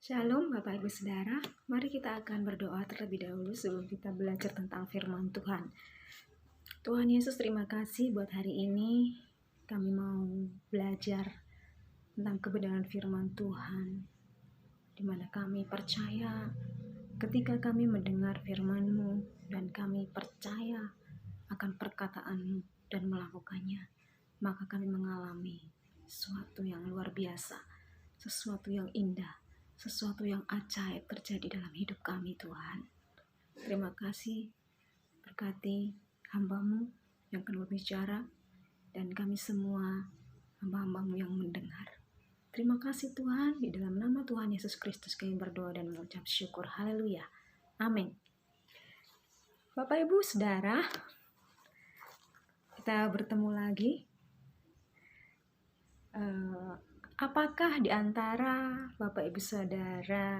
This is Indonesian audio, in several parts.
Shalom Bapak Ibu Saudara, mari kita akan berdoa terlebih dahulu sebelum kita belajar tentang firman Tuhan. Tuhan Yesus, terima kasih buat hari ini kami mau belajar tentang kebenaran firman Tuhan, di mana kami percaya ketika kami mendengar firman-Mu dan kami percaya akan perkataan-Mu dan melakukannya, maka kami mengalami sesuatu yang luar biasa, sesuatu yang indah, sesuatu yang ajaib terjadi dalam hidup kami. Tuhan, terima kasih, berkati hamba-Mu yang akan berbicara dan kami semua hamba-hamba-Mu yang mendengar. Terima kasih Tuhan, di dalam nama Tuhan Yesus Kristus kami berdoa dan mengucap syukur. Haleluya, amin. Bapak Ibu Saudara, kita bertemu lagi. Apakah di antara Bapak Ibu Saudara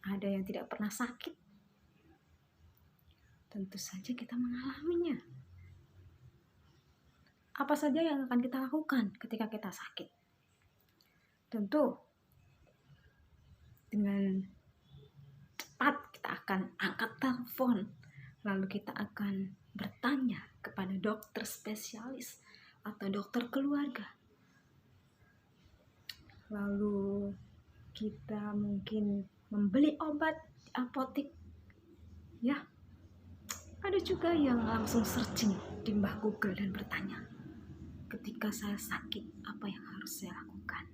ada yang tidak pernah sakit? Tentu saja kita mengalaminya. Apa saja yang akan kita lakukan ketika kita sakit? Tentu dengan cepat kita akan angkat telepon, lalu kita akan bertanya kepada dokter spesialis atau dokter keluarga. Lalu kita mungkin membeli obat di apotik. Ya, ada juga yang langsung searching di mbah Google dan bertanya, ketika saya sakit, apa yang harus saya lakukan?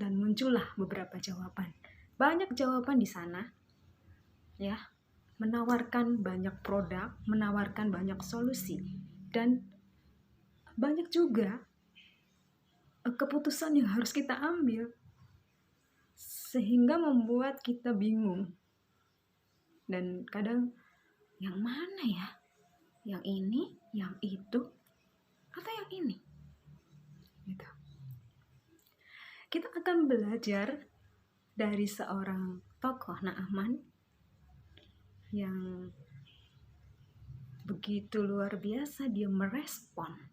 Dan muncullah beberapa jawaban. Banyak jawaban di sana, ya, menawarkan banyak produk, menawarkan banyak solusi, dan banyak juga keputusan yang harus kita ambil, sehingga membuat kita bingung. Dan kadang, yang mana ya? Yang ini, yang itu, atau yang ini? Gitu. Kita akan belajar dari seorang tokoh Naaman yang begitu luar biasa. Dia merespon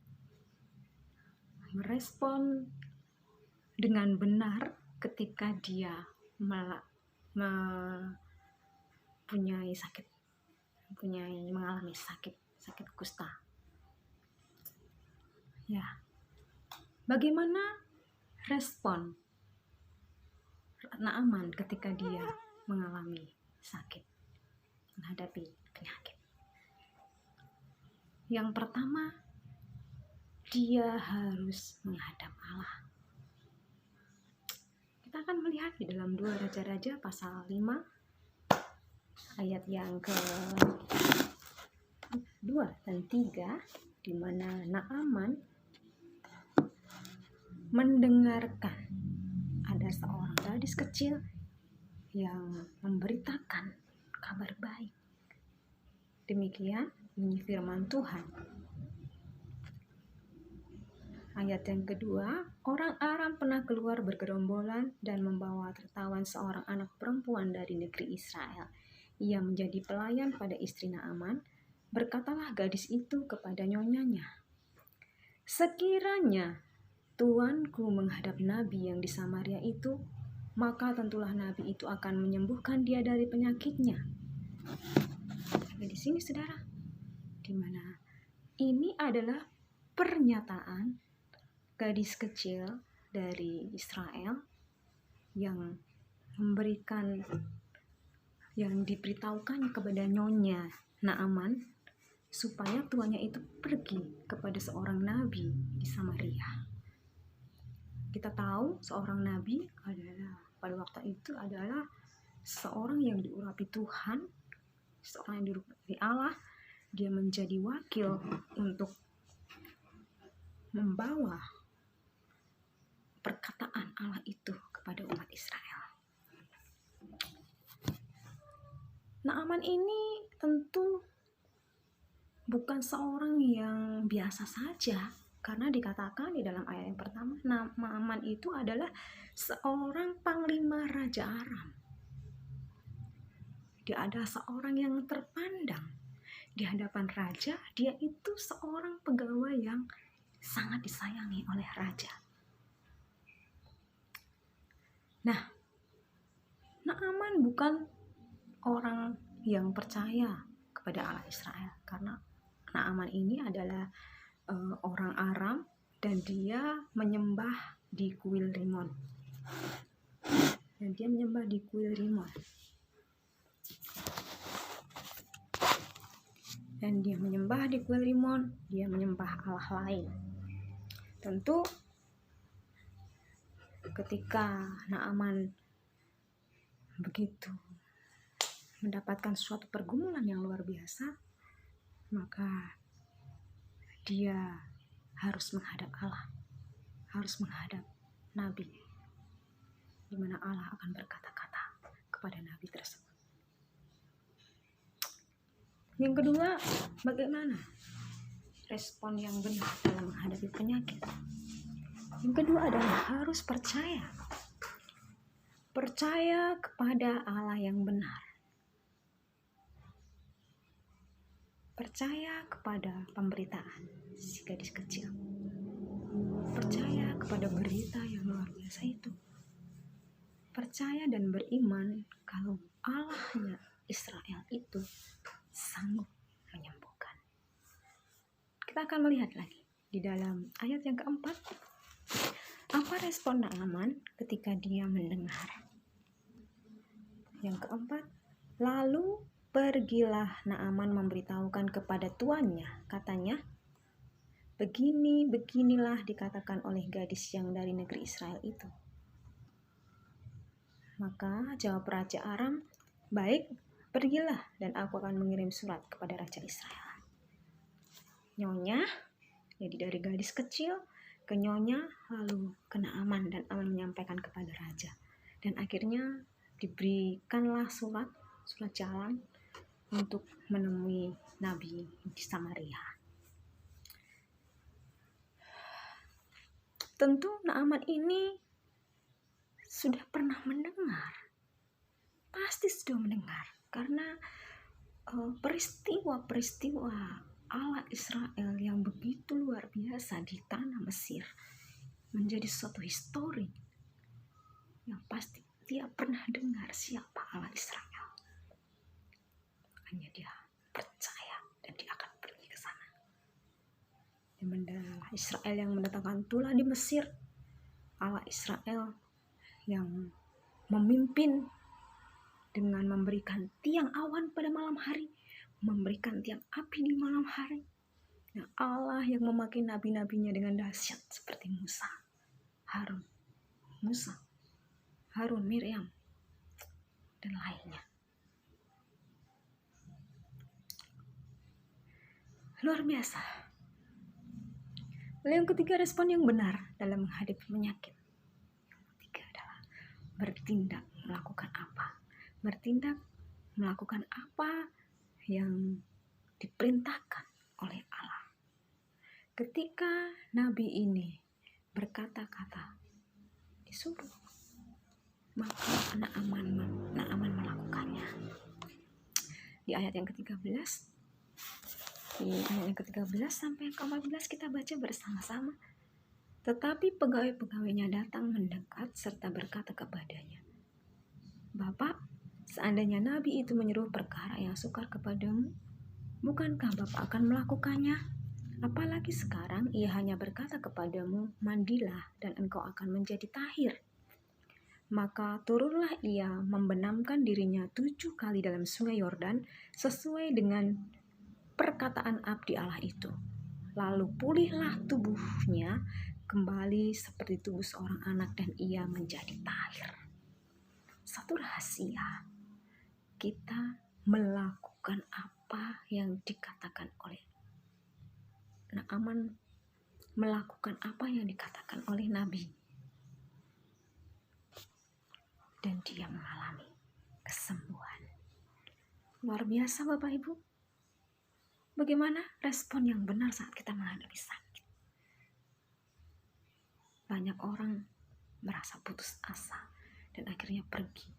dengan benar ketika dia mengalami sakit kusta. Ya, bagaimana respon Naaman ketika dia mengalami sakit, menghadapi penyakit? Yang pertama, dia harus menghadap Allah. Kita akan melihat di dalam 2 Raja-Raja pasal 5 ayat yang ke-2 dan 3, di mana Naaman mendengarkan ada seorang gadis kecil yang memberitakan kabar baik. Demikian bunyi firman Tuhan. Ayat yang kedua, orang Aram pernah keluar bergerombolan dan membawa tertawan seorang anak perempuan dari negeri Israel. Ia menjadi pelayan pada istri Naaman. Berkatalah gadis itu kepada nyonyanya, sekiranya tuanku menghadap nabi yang di Samaria itu, maka tentulah nabi itu akan menyembuhkan dia dari penyakitnya. Di sini saudara, di mana ini adalah pernyataan gadis kecil dari Israel yang diberitahukannya kepada nyonya Naaman supaya tuannya itu pergi kepada seorang nabi di Samaria. Kita tahu seorang nabi pada waktu itu adalah seorang yang diurapi Tuhan, seorang yang diurapi Allah. Dia menjadi wakil untuk membawa perkataan Allah itu kepada umat Israel. Naaman ini tentu bukan seorang yang biasa saja, karena dikatakan di dalam ayat yang pertama, Naaman itu adalah seorang panglima Raja Aram. Dia adalah seorang yang terpandang di hadapan raja. Dia itu seorang pegawai yang sangat disayangi oleh raja. Nah, Naaman bukan orang yang percaya kepada Allah Israel, karena Naaman ini adalah orang Aram dan dia menyembah di kuil Rimon. Dan dia menyembah di kuil Rimon. Dan dia menyembah di kuil Rimon, dia menyembah Allah lain. Tentu ketika Naaman begitu mendapatkan suatu pergumulan yang luar biasa, maka dia harus menghadap Allah, harus menghadap Nabi, di mana Allah akan berkata-kata kepada Nabi tersebut. Yang kedua, bagaimana respon yang benar dalam menghadapi penyakit? Yang kedua adalah harus percaya kepada Allah yang benar. Percaya kepada pemberitaan si gadis kecil. Percaya kepada berita yang luar biasa itu. Percaya dan beriman kalau Allahnya Israel itu sanggup menyembuhkan. Kita akan melihat lagi di dalam ayat yang keempat. Apa respon Naaman ketika dia mendengar? Yang keempat, lalu pergilah Naaman memberitahukan kepada tuannya, katanya, beginilah dikatakan oleh gadis yang dari negeri Israel itu. Maka jawab Raja Aram, baik, pergilah dan aku akan mengirim surat kepada Raja Israel. Nyonya, jadi dari gadis kecil ke nyonya, lalu ke Naaman, dan Naaman menyampaikan kepada raja. Dan akhirnya diberikanlah surat jalan untuk menemui Nabi di Samaria. Tentu Naaman ini sudah pernah mendengar, pasti sudah mendengar, karena peristiwa-peristiwa Allah Israel yang begitu luar biasa di tanah Mesir menjadi suatu histori yang pasti dia pernah dengar siapa Allah Israel. Hanya dia percaya dan dia akan pergi ke sana. Allah Israel yang mendatangkan tulah di Mesir, Allah Israel yang memimpin dengan memberikan tiang awan pada malam hari, memberikan tiang api di malam hari. Nah, Allah yang memakai nabi-nabinya dengan dahsyat seperti Harun, Miriam, dan lainnya. Luar biasa. Lalu yang ketiga, respon yang benar dalam menghadapi penyakit. Yang ketiga adalah bertindak melakukan apa yang diperintahkan oleh Allah. Ketika Nabi ini berkata-kata disuruh, maka Naaman melakukannya. Di ayat yang ke-13 sampai yang ke-14 kita baca bersama-sama. Tetapi pegawai-pegawainya datang mendekat serta berkata kepadanya, Bapak, seandainya Nabi itu menyuruh perkara yang sukar kepadamu, bukankah Bapak akan melakukannya? Apalagi sekarang ia hanya berkata kepadamu, mandilah dan engkau akan menjadi tahir. Maka turunlah ia membenamkan dirinya 7 kali dalam sungai Yordan sesuai dengan perkataan abdi Allah itu. Lalu pulihlah tubuhnya kembali seperti tubuh seorang anak dan ia menjadi tahir. Satu rahasia, kita melakukan apa yang dikatakan oleh Naaman, melakukan apa yang dikatakan oleh Nabi. Dan dia mengalami kesembuhan. Luar biasa Bapak Ibu. Bagaimana respon yang benar saat kita menghadapi sakit? Banyak orang merasa putus asa dan akhirnya pergi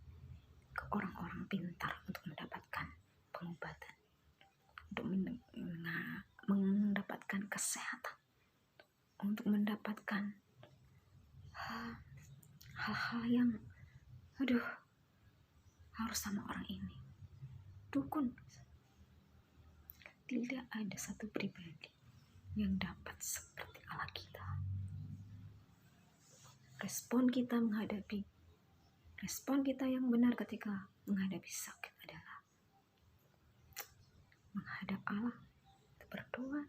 ke orang-orang pintar untuk mendapatkan pengobatan, untuk mendapatkan kesehatan, untuk mendapatkan hal-hal yang aduh, harus sama orang ini, dukun. Tidak ada satu pribadi yang dapat seperti Allah kita. Respon kita yang benar ketika menghadapi sakit adalah menghadap Allah, kita berdoa,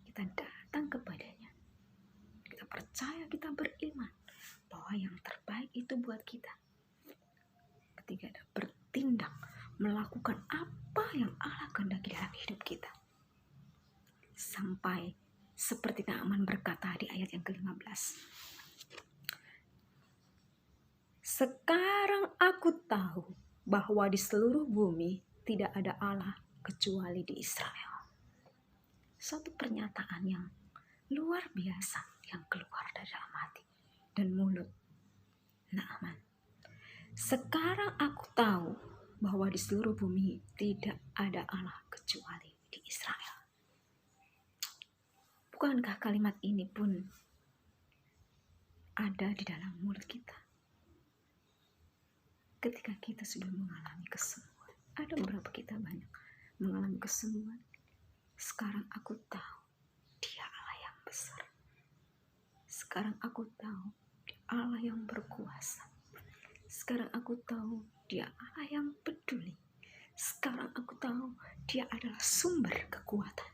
kita datang kepadanya, kita percaya, kita beriman bahwa yang terbaik itu buat kita. Ketika kita bertindak, melakukan apa yang Allah kehendaki dalam hidup kita. Sampai seperti Naaman berkata di ayat yang ke-15. Sekarang aku tahu bahwa di seluruh bumi tidak ada Allah kecuali di Israel. Suatu pernyataan yang luar biasa yang keluar dari dalam hati dan mulut Naaman. Sekarang aku tahu bahwa di seluruh bumi tidak ada Allah kecuali di Israel. Bukankah kalimat ini pun ada di dalam mulut kita? Ketika kita sudah mengalami kesembuhan, ada beberapa kita banyak mengalami kesembuhan. Sekarang aku tahu Dia Allah yang besar. Sekarang aku tahu Dia Allah yang berkuasa. Sekarang aku tahu Dia Allah yang peduli. Sekarang aku tahu Dia adalah sumber kekuatan.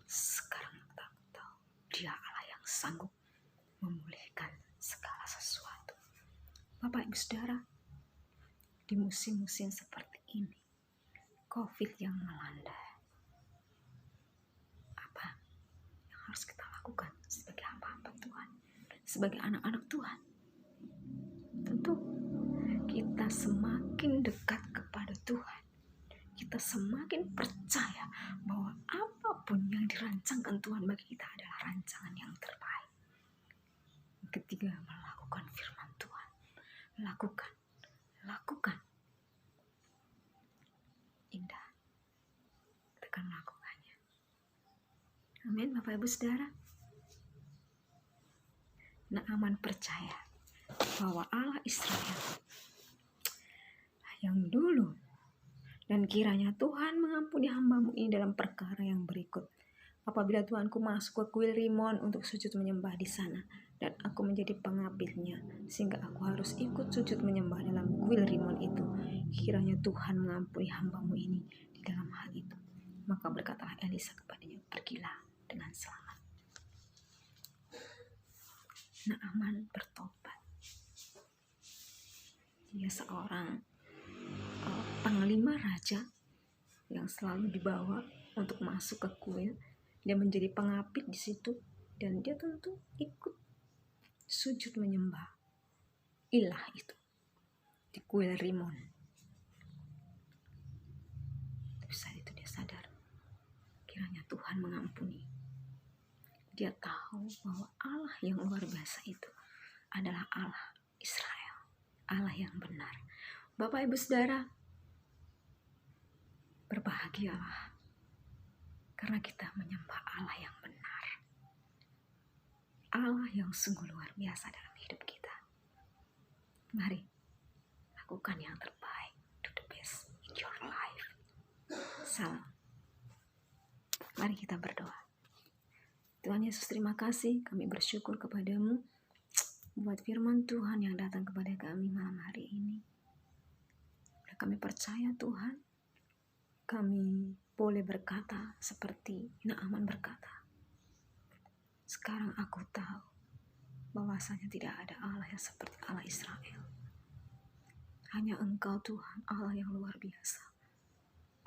Sekarang aku tahu Dia Allah yang sanggup memulihkan segala sesuatu. Bapak Ibu Saudara, di musim-musim seperti ini, COVID yang melanda, apa yang harus kita lakukan sebagai hamba-hamba Tuhan, sebagai anak-anak Tuhan? Tentu kita semakin dekat kepada Tuhan, kita semakin percaya bahwa apapun yang dirancangkan Tuhan bagi kita adalah rancangan yang terbaik. Ketika melakukan firman Tuhan, lakukan. Indah, kita akan melakukannya. Amin, Bapak Ibu Saudara. Naaman percaya bahwa Allah Israel yang dulu, dan kiranya Tuhan mengampuni hamba-Mu ini dalam perkara yang berikut. Apabila Tuhanku masuk ke kuil Rimon untuk sujud menyembah di sana, dan aku menjadi pengabdnya, sehingga aku harus ikut sujud menyembah dalam kuil Rimon itu, kiranya Tuhan mengampuni hamba-Mu ini di dalam hal itu. Maka berkatalah Elisa kepadanya, pergilah dengan selamat. Naaman bertobat. Dia seorang panglima raja yang selalu dibawa untuk masuk ke kuil. Dia menjadi pengabdi di situ, dan dia tentu ikut sujud menyembah ilah itu di kuil Rimon. Tapi saat itu dia sadar kiranya Tuhan mengampuni. Dia tahu bahwa Allah yang luar biasa itu adalah Allah Israel, Allah yang benar. Bapak Ibu Saudara, berbahagialah karena kita menyembah Allah yang benar, Allah yang sungguh luar biasa dalam hidup kita. Mari lakukan yang terbaik, do the best in your life. Salam. Mari kita berdoa. Tuhan Yesus, terima kasih, kami bersyukur kepadamu buat firman Tuhan yang datang kepada kami malam hari ini. Kami percaya Tuhan, kami boleh berkata seperti Naaman berkata, sekarang aku tahu bahwasanya tidak ada Allah yang seperti Allah Israel. Hanya Engkau Tuhan, Allah yang luar biasa,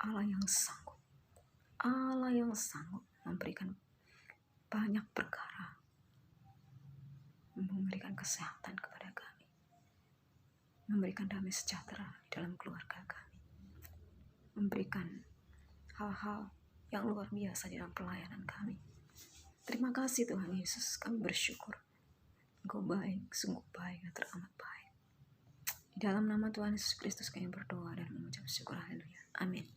Allah yang sanggup memberikan banyak perkara, memberikan kesehatan kepada kami, memberikan damai sejahtera di dalam keluarga kami, memberikan hal-hal yang luar biasa di dalam pelayanan kami. Terima kasih Tuhan Yesus, kami bersyukur. Engkau baik, sungguh baik, dan teramat baik. Di dalam nama Tuhan Yesus Kristus kami berdoa dan mengucap syukur. Haleluya. Amin.